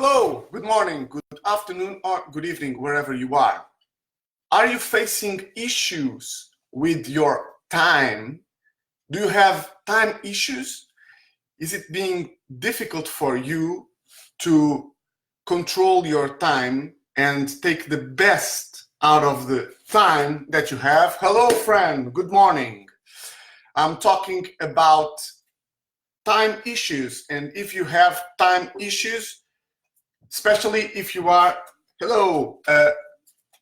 Hello, good morning, good afternoon, or good evening, wherever you are. Are you facing issues with your time? Do you have time issues? Is it being difficult for you to control your time and take the best out of the time that you have? Hello, friend, good morning. I'm talking about time issues, and if you have time issues, especially if you are, a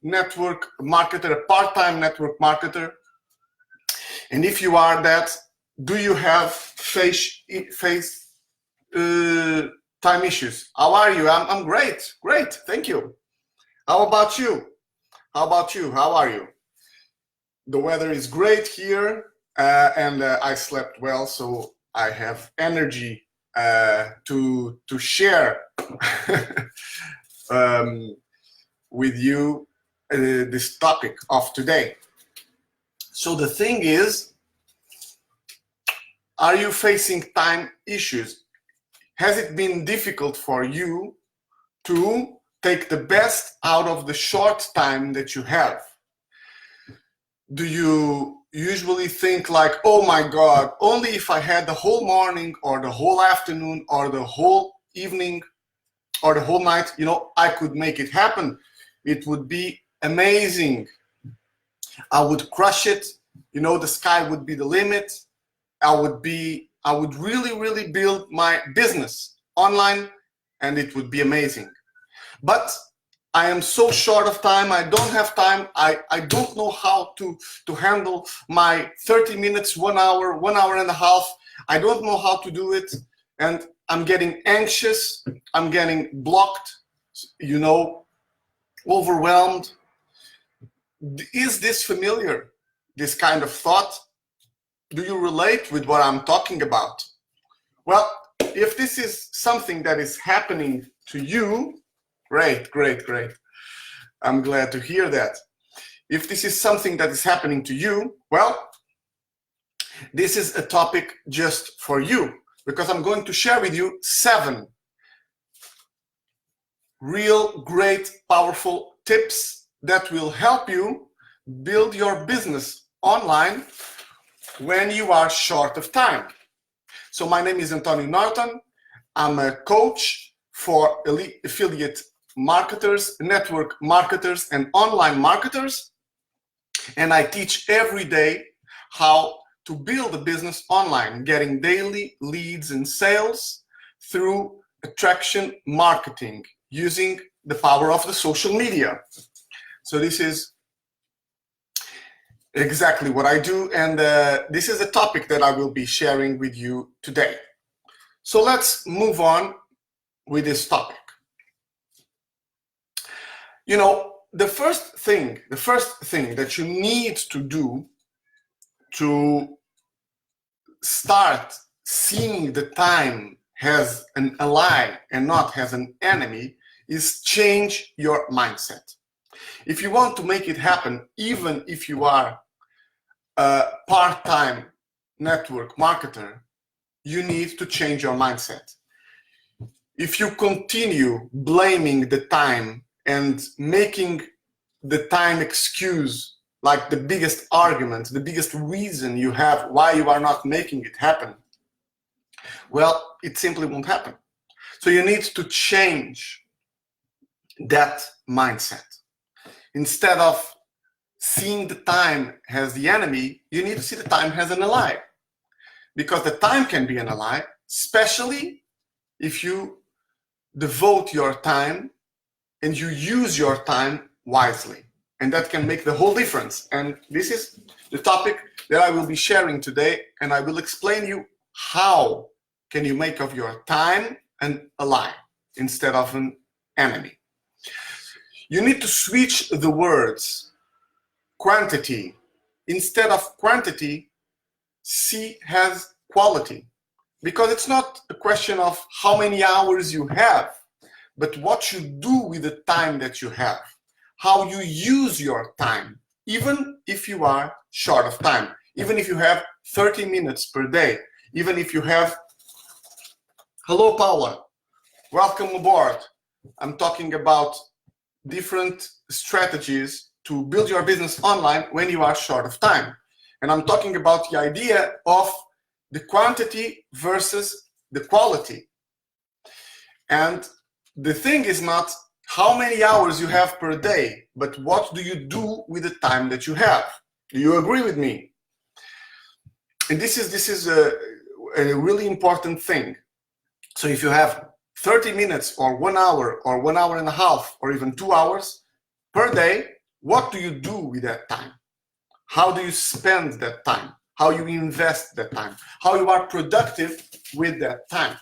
network marketer, a part-time network marketer, and if you are that, do you have time issues? How are you? I'm great, thank you. How about you? How are you? The weather is great here, and I slept well, so I have energy to share with you this topic of today. So the thing is, are you facing time issues? Has it been difficult for you to take the best out of the short time that you have? Do you usually think like, oh my God, only if I had the whole morning or the whole afternoon or the whole evening or the whole night, I could make it happen. It would be amazing. I would crush it. The sky would be the limit. I would really build my business online, and it would be amazing. But I am so short of time. I don't have time. I don't know how to handle my 30 minutes, 1 hour, 1 hour and a half. I don't know how to do it. And I'm getting anxious. I'm getting blocked, overwhelmed. Is this familiar, this kind of thought? Do you relate with what I'm talking about? Well, if this is something that is happening to you, great. I'm glad to hear that. If this is something that is happening to you, well, this is a topic just for you, because I'm going to share with you 7 real great, powerful tips that will help you build your business online when you are short of time. So my name is Antonio Norton. I'm a coach for elite affiliate marketers, network marketers, and online marketers. And I teach every day how to build a business online, getting daily leads and sales through attraction marketing using the power of the social media. So this is exactly what I do, and this is a topic that I will be sharing with you today. So let's move on with this topic. The first thing that you need to do to start seeing the time as an ally and not as an enemy is change your mindset. If you want to make it happen, even if you are a part-time network marketer, you need to change your mindset. If you continue blaming the time and making the time excuse like the biggest argument, the biggest reason you have why you are not making it happen, well, it simply won't happen. So you need to change that mindset. Instead of seeing the time as the enemy, you need to see the time as an ally. Because the time can be an ally, especially if you devote your time and you use your time wisely. And that can make the whole difference. And this is the topic that I will be sharing today, and I will explain you how can you make of your time an ally instead of an enemy. You need to switch the words. Quantity. Instead of quantity, see as quality. Because it's not a question of how many hours you have, but what you do with the time that you have. How you use your time, even if you are short of time. Even if you have 30 minutes per day. Even if you have... Hello, Paula. Welcome aboard. I'm talking about different strategies to build your business online when you are short of time. And I'm talking about the idea of the quantity versus the quality. And the thing is not how many hours you have per day, but what do you do with the time that you have? Do you agree with me? And this is a really important thing. So if you have 30 minutes or 1 hour or 1 hour and a half or even 2 hours per day, what do you do with that time? How do you spend that time? How you invest that time? How you are productive with that time?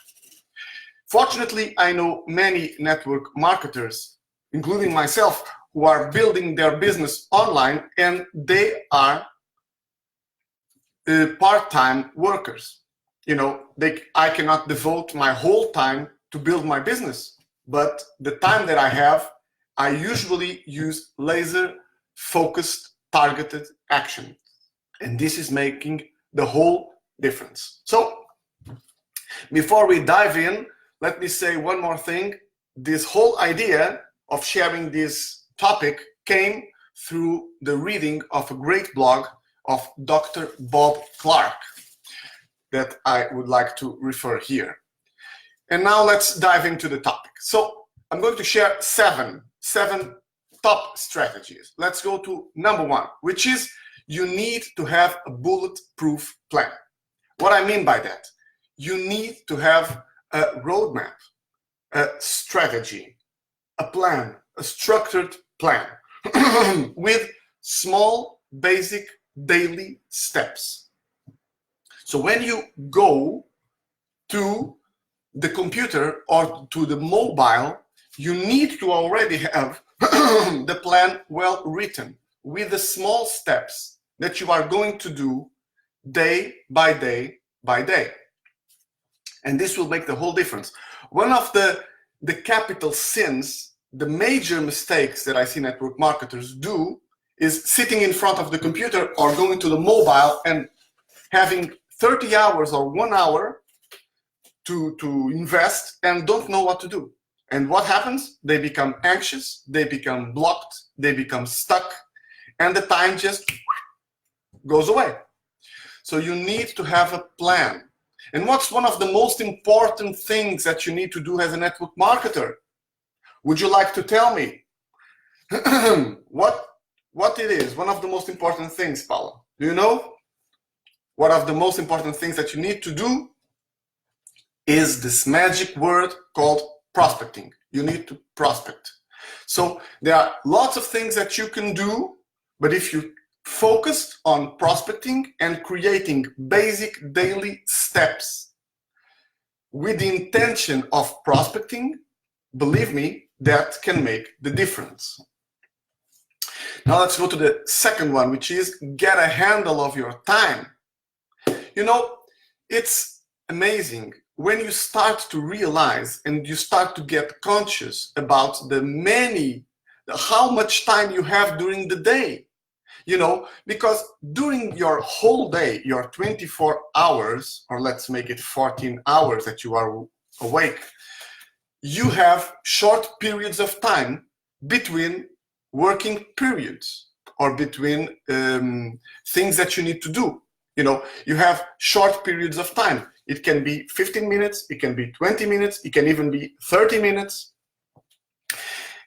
Fortunately, I know many network marketers, including myself, who are building their business online, and they are part-time workers. You know, I cannot devote my whole time to build my business, but the time that I have, I usually use laser-focused, targeted action. And this is making the whole difference. So, before we dive in, let me say one more thing. This whole idea of sharing this topic came through the reading of a great blog of Dr. Bob Clark that I would like to refer here. And now let's dive into the topic. So I'm going to share seven top strategies. Let's go to number one, which is you need to have a bulletproof plan. What I mean by that, you need to have a roadmap, a strategy, a plan, a structured plan with small, basic, daily steps. So when you go to the computer or to the mobile, you need to already have the plan well written with the small steps that you are going to do day by day by day. And this will make the whole difference. One of the capital sins, the major mistakes that I see network marketers do is sitting in front of the computer or going to the mobile and having 30 hours or 1 hour to invest and don't know what to do. And what happens? They become anxious, they become blocked, they become stuck, and the time just goes away. So you need to have a plan. And what's one of the most important things that you need to do as a network marketer? Would you like to tell me what it is? One of the most important things, Paula. Do you know? One of the most important things that you need to do is this magic word called prospecting. You need to prospect. So there are lots of things that you can do, but if you focused on prospecting and creating basic daily steps with the intention of prospecting, believe me, that can make the difference. Now let's go to the second one, which is get a handle of your time. You know, it's amazing when you start to realize and you start to get conscious about how much time you have during the day. You know, because during your whole day, your 24 hours, or let's make it 14 hours that you are awake, you have short periods of time between working periods or between things that you need to do. You know, you have short periods of time. It can be 15 minutes, it can be 20 minutes, it can even be 30 minutes.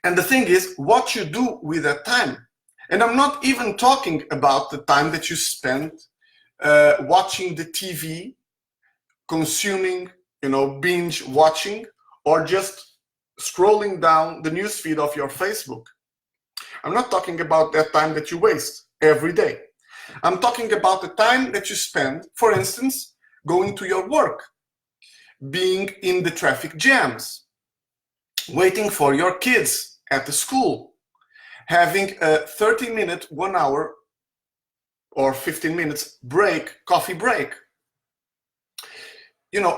And the thing is, what you do with that time. And I'm not even talking about the time that you spend watching the TV, consuming, binge watching, or just scrolling down the newsfeed of your Facebook. I'm not talking about that time that you waste every day. I'm talking about the time that you spend, for instance, going to your work, being in the traffic jams, waiting for your kids at the school, having a 30-minute, 1 hour, or 15 minutes break, coffee break.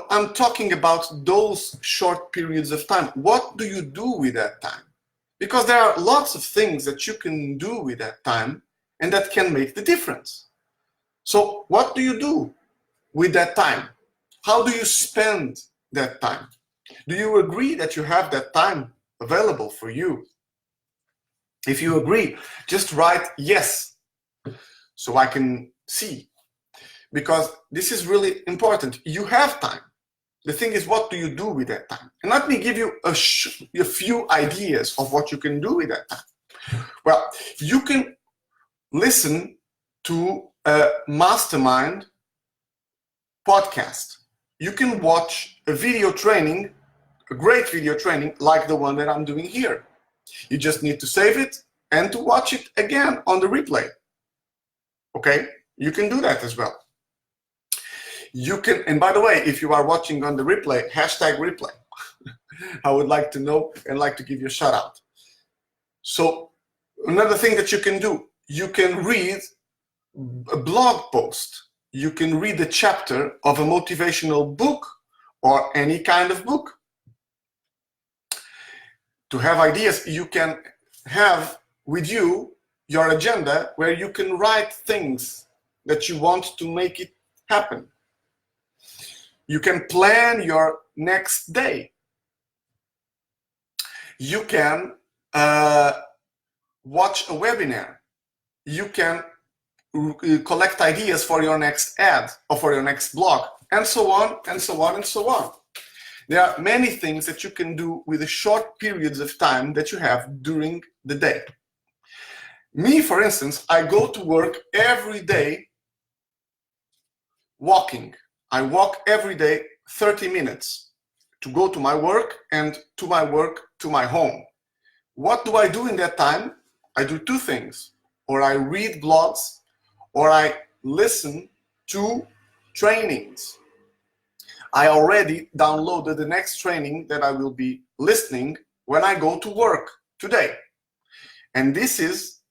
I'm talking about those short periods of time. What do you do with that time? Because there are lots of things that you can do with that time and that can make the difference. So what do you do with that time? How do you spend that time? Do you agree that you have that time available for you? If you agree, just write yes so I can see, because this is really important. You have time. The thing is, what do you do with that time? And let me give you a few ideas of what you can do with that time. Well, you can listen to a mastermind podcast. You can watch a video training, a great video training like the one that I'm doing here. You just need to save it and to watch it again on the replay. Okay? You can do that as well. You can, and by the way, if you are watching on the replay, hashtag replay. I would like to know and like to give you a shout out. So another thing that you can do, you can read a blog post. You can read a chapter of a motivational book or any kind of book. To have ideas, you can have with you your agenda where you can write things that you want to make it happen. You can plan your next day. You can watch a webinar. You can collect ideas for your next ad or for your next blog, and so on, and so on, and so on. There are many things that you can do with the short periods of time that you have during the day. Me, for instance, I go to work every day walking. I walk every day 30 minutes to go to my work and to my work to my home. What do I do in that time? I do two things. Or I read blogs, or I listen to trainings. I already downloaded the next training that I will be listening when I go to work today. And this is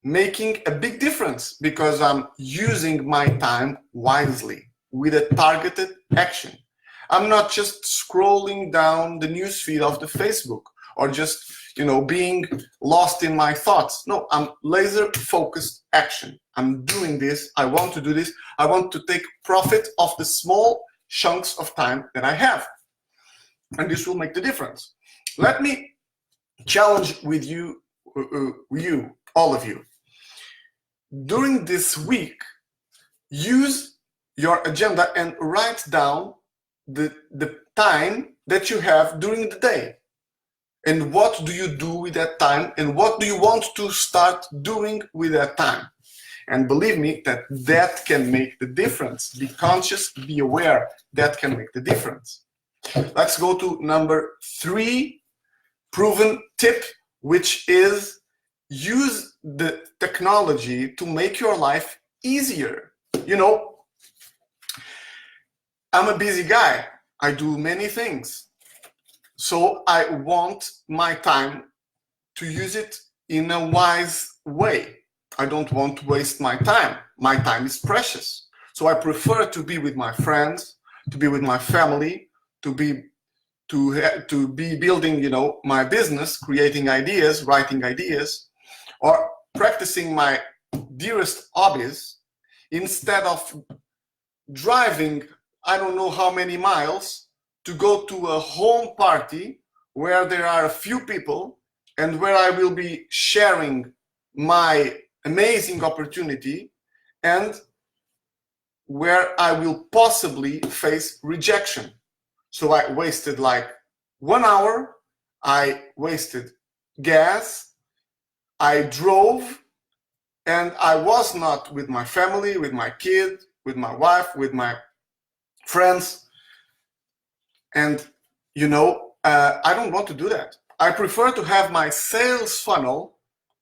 making a big difference because I'm using my time wisely with a targeted action. I'm not just scrolling down the newsfeed of the Facebook or just, being lost in my thoughts. No, I'm laser focused action. I'm doing this. I want to do this. I want to take profit of the small chunks of time that I have. And this will make the difference. Let me challenge with you, all of you. During this week, use your agenda and write down the time that you have during the day. And what do you do with that time? And what do you want to start doing with that time? And believe me, that can make the difference. Be conscious, be aware, that can make the difference. Let's go to number 3, proven tip, which is use the technology to make your life easier. I'm a busy guy. I do many things. So I want my time to use it in a wise way. I don't want to waste my time. My time is precious. So I prefer to be with my friends, to be with my family, to be building, my business, creating ideas, writing ideas, or practicing my dearest hobbies instead of driving I don't know how many miles to go to a home party where there are a few people and where I will be sharing my amazing opportunity and where I will possibly face rejection. So I wasted like 1 hour, I wasted gas, I drove, and I was not with my family, with my kid, with my wife, with my friends. And I don't want to do that. I prefer to have my sales funnel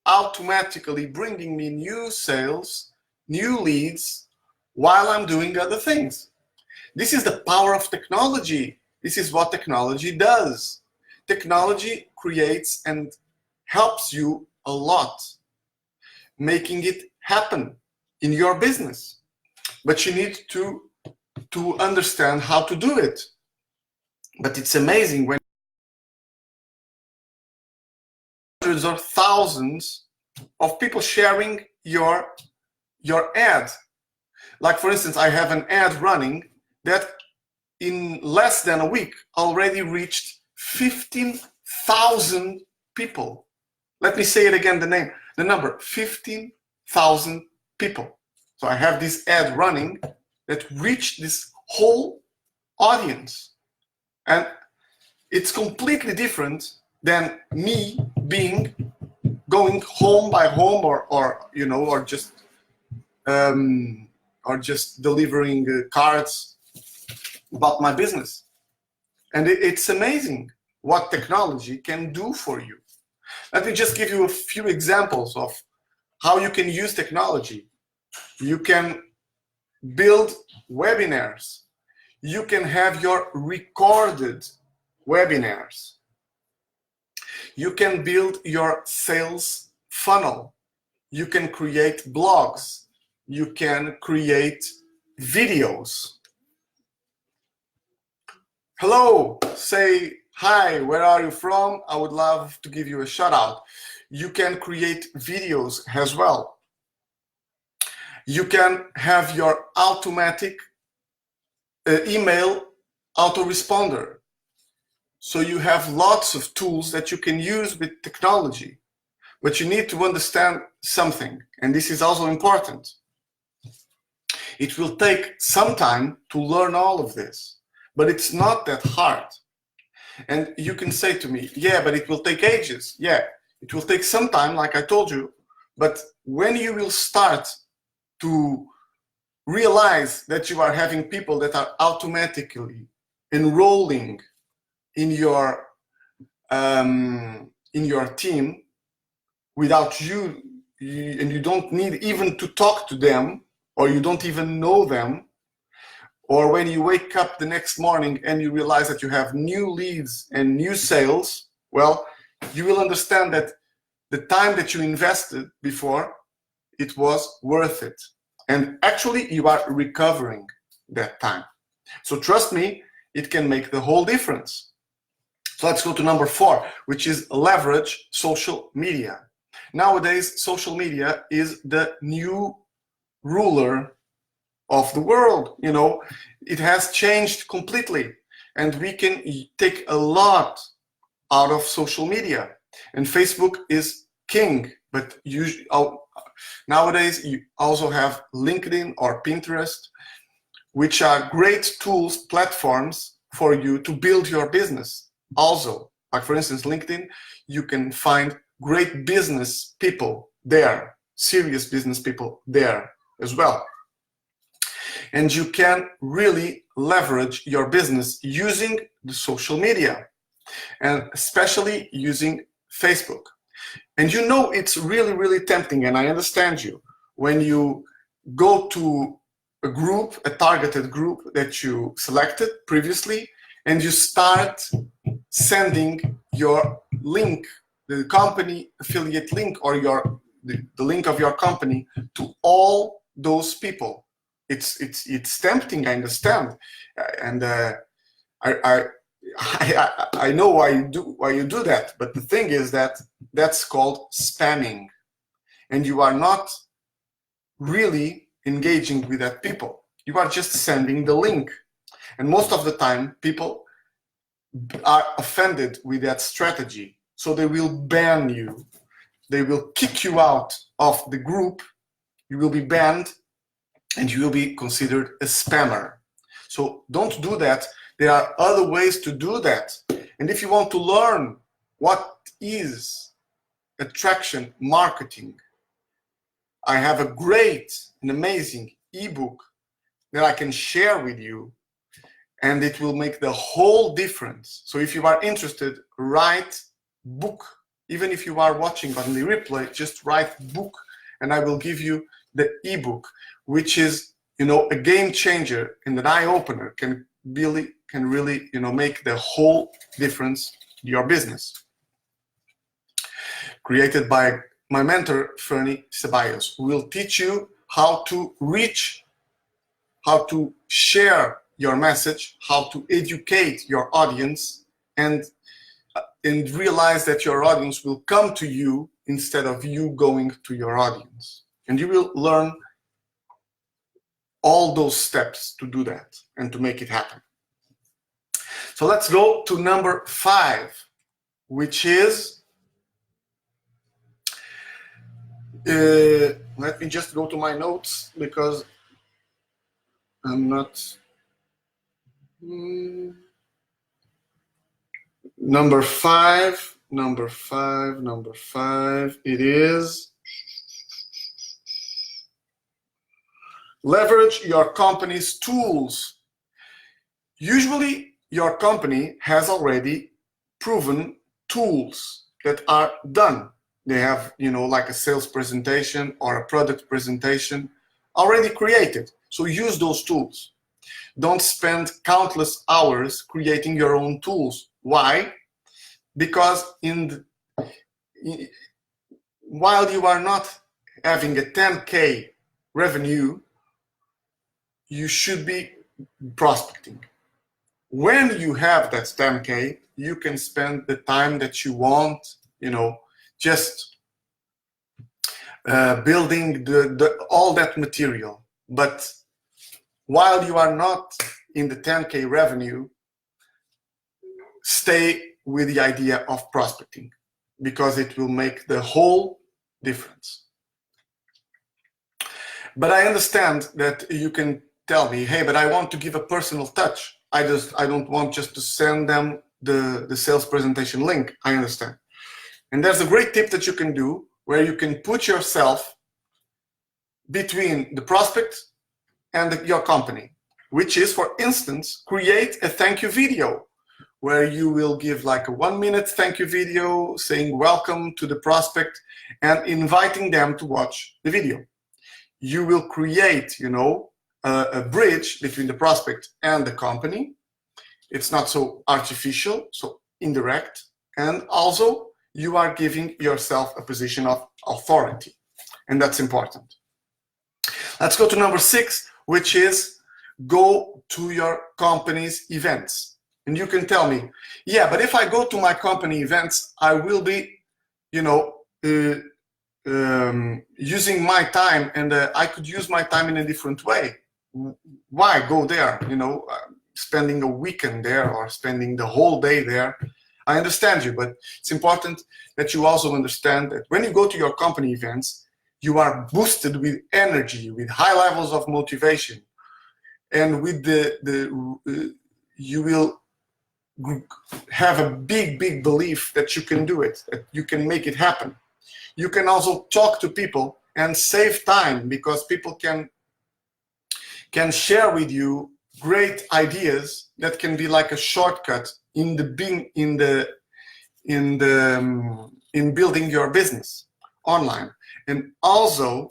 automatically bringing me new sales, new leads, while I'm doing other things. This is the power of technology. This is what technology does. Technology creates and helps you a lot, making it happen in your business. But you need to understand how to do it. But it's amazing when hundreds or thousands of people sharing your ad. Like, for instance, I have an ad running that in less than a week already reached 15 15,000 people. Let me say it again, the number, 15,000 people. So I have this ad running that reached this whole audience. And it's completely different than me going home by home or just delivering cards about my business. And it's amazing what technology can do for you. Let me just give you a few examples of how you can use technology. You can build webinars. You can have your recorded webinars. You can build your sales funnel. You can create blogs. You can create videos. Hello, say hi, where are you from? I would love to give you a shout out. You can create videos as well. You can have your automatic email autoresponder. So you have lots of tools that you can use with technology, but you need to understand something, and this is also important. It will take some time to learn all of this, but it's not that hard. And you can say to me, yeah, but it will take ages. Yeah, it will take some time, like I told you, but when you will start to realize that you are having people that are automatically enrolling in your team without you, and you don't need even to talk to them, or you don't even know them, or when you wake up the next morning and you realize that you have new leads and new sales, well, you will understand that the time that you invested before, it was worth it. And actually, you are recovering that time. So trust me, it can make the whole difference. So let's go to number 4, which is leverage social media. Nowadays, social media is the new ruler of the world. You know, it has changed completely, and we can take a lot out of social media. And Facebook is king, but nowadays you also have LinkedIn or Pinterest, which are great tools, platforms for you to build your business. Also, like for instance, LinkedIn, you can find great business people there, serious business people there as well. And you can really leverage your business using the social media, and especially using Facebook. And you know, it's really, really tempting, and I understand you, when you go to a group, a targeted group that you selected previously, and you start sending your link, the company affiliate link, or the link of your company to all those people. It's tempting, I understand, and I know why you do that. But the thing is that that's called spamming, and you are not really engaging with that people. You are just sending the link, and most of the time people are offended with that strategy, so they will ban you. They will kick you out of the group. You will be banned, and you will be considered a spammer. So don't do that. There are other ways to do that. And if you want to learn what is attraction marketing, I have a great and amazing ebook that I can share with you, and it will make the whole difference. So if you are interested, write book. Even if you are watching on the replay, just write book, and I will give you the ebook, which is, you know, a game changer and an eye opener, can really, you know, make the whole difference in your business. Created by my mentor, Fernie Ceballos, who will teach you how to reach, how to share your message, how to educate your audience, and realize that your audience will come to you instead of you going to your audience. And you will learn all those steps to do that and to make it happen. So let's go to number 5. which is, let me just go to my notes because I'm not, number five, it is leverage your company's tools. Usually your company has already proven tools that are done. They have, like a sales presentation or a product presentation already created. So use those tools. Don't spend countless hours creating your own tools. Why? Because while you are not having a 10K revenue, you should be prospecting. When you have that 10K, you can spend the time that you want, just building all that material. But while you are not in the 10K revenue, stay with the idea of prospecting because it will make the whole difference. But I understand that you can tell me, hey, but I want to give a personal touch. I don't want just to send them the sales presentation link. I understand. And there's a great tip that you can do where you can put yourself between the prospect and your company, which is, for instance, create a thank you video where you will give like a 1-minute thank you video saying welcome to the prospect and inviting them to watch the video. You will create, a bridge between the prospect and the company. It's not so artificial, so indirect. And also you are giving yourself a position of authority. And that's important. Let's go to number 6, which is go to your company's events. And you can tell me, yeah, but if I go to my company events, I will be, using my time, and I could use my time in a different way. Why go there? Spending a weekend there or spending the whole day there. I understand you, but it's important that you also understand that when you go to your company events, you are boosted with energy, with high levels of motivation, and with you will have a big belief that you can do it, that you can make it happen. You can also talk to people and save time because people can share with you great ideas that can be like a shortcut in building your business online. And also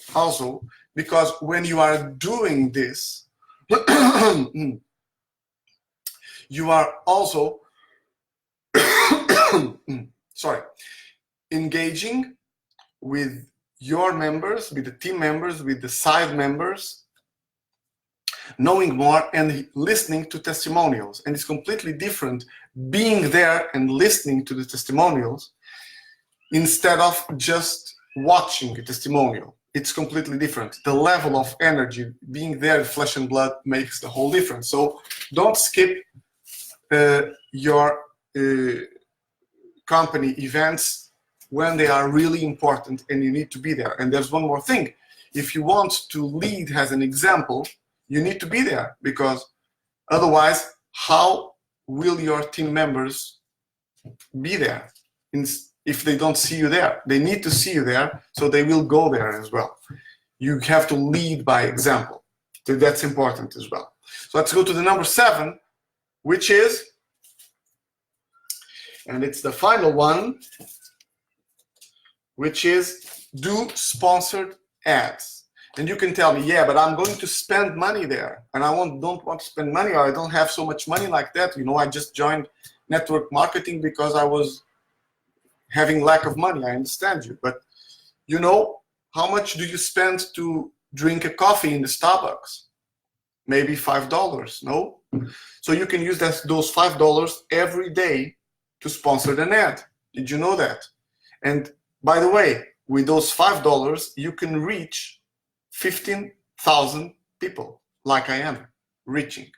because when you are doing this, you are also engaging with your members, with the team members, with the side members, knowing more and listening to testimonials. And it's completely different being there and listening to the testimonials instead of just watching a testimonial. It's completely different. The level of energy, being there, flesh and blood, makes the whole difference. So don't skip your company events when they are really important and you need to be there. And there's one more thing. If you want to lead as an example, you need to be there, because otherwise, how will your team members be there if they don't see you there? They need to see you there, so they will go there as well. You have to lead by example. So that's important as well. So let's go to the number 7, which is, and it's the final one, which is do sponsored ads. And you can tell me, yeah, but I'm going to spend money there, and I don't want to spend money, or I don't have so much money like that. I just joined network marketing because I was having lack of money. I understand you, but how much do you spend to drink a coffee in the Starbucks? Maybe $5, no? So you can use those $5 every day to sponsor an ad. Did you know that? And by the way, with those $5, you can reach 15,000 people, like I am reaching.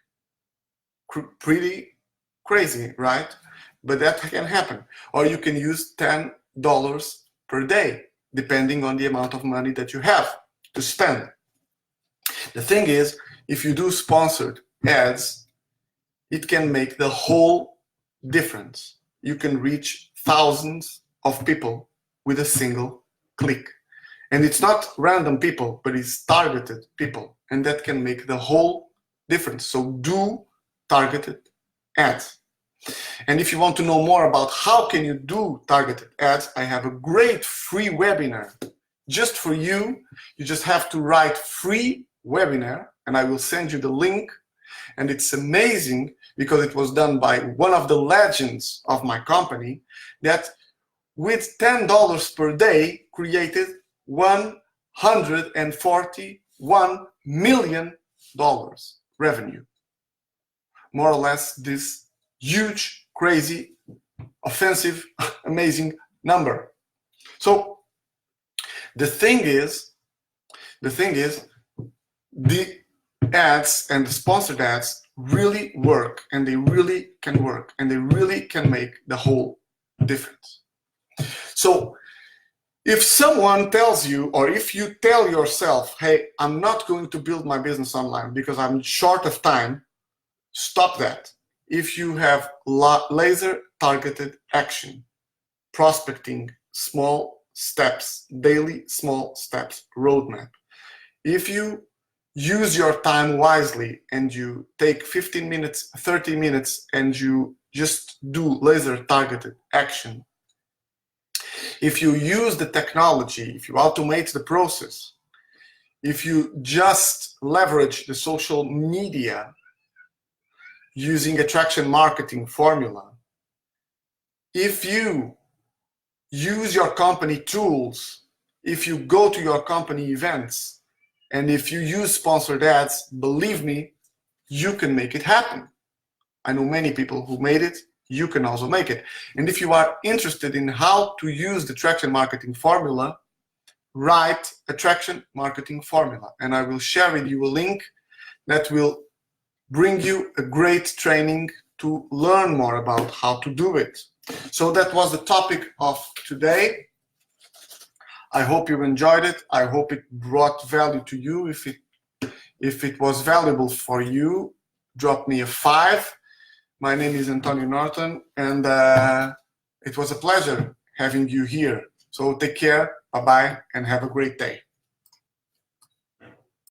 Pretty crazy, right? but that can happen. Or you can use $10 per day, depending on the amount of money that you have to spend. The thing is, if you do sponsored ads, it can make the whole difference. You can reach thousands of people with a single click. And it's not random people, but it's targeted people. And that can make the whole difference. So do targeted ads. And if you want to know more about how can you do targeted ads, I have a great free webinar just for you. You just have to write free webinar, and I will send you the link. And it's amazing because it was done by one of the legends of my company that with $10 per day created $141 million revenue. More or less this huge, crazy, offensive, amazing number. So the thing is, the ads and the sponsored ads really work, and they really can work, and they really can make the whole difference. So if someone tells you, or if you tell yourself, hey, I'm not going to build my business online because I'm short of time, stop that. If you have laser targeted action, prospecting, small steps, daily small steps, roadmap. If you use your time wisely and you take 15 minutes, 30 minutes, and you just do laser targeted action, if you use the technology, if you automate the process, if you just leverage the social media using attraction marketing formula, if you use your company tools, if you go to your company events, and if you use sponsored ads, believe me, you can make it happen. I know many people who made it. You can also make it. And if you are interested in how to use the attraction marketing formula, write attraction marketing formula, and I will share with you a link that will bring you a great training to learn more about how to do it. So that was the topic of today. I hope you enjoyed it. I hope it brought value to you. If it was valuable for you, drop me a 5. My name is Antonio Norton, and it was a pleasure having you here. So take care, bye-bye, and have a great day.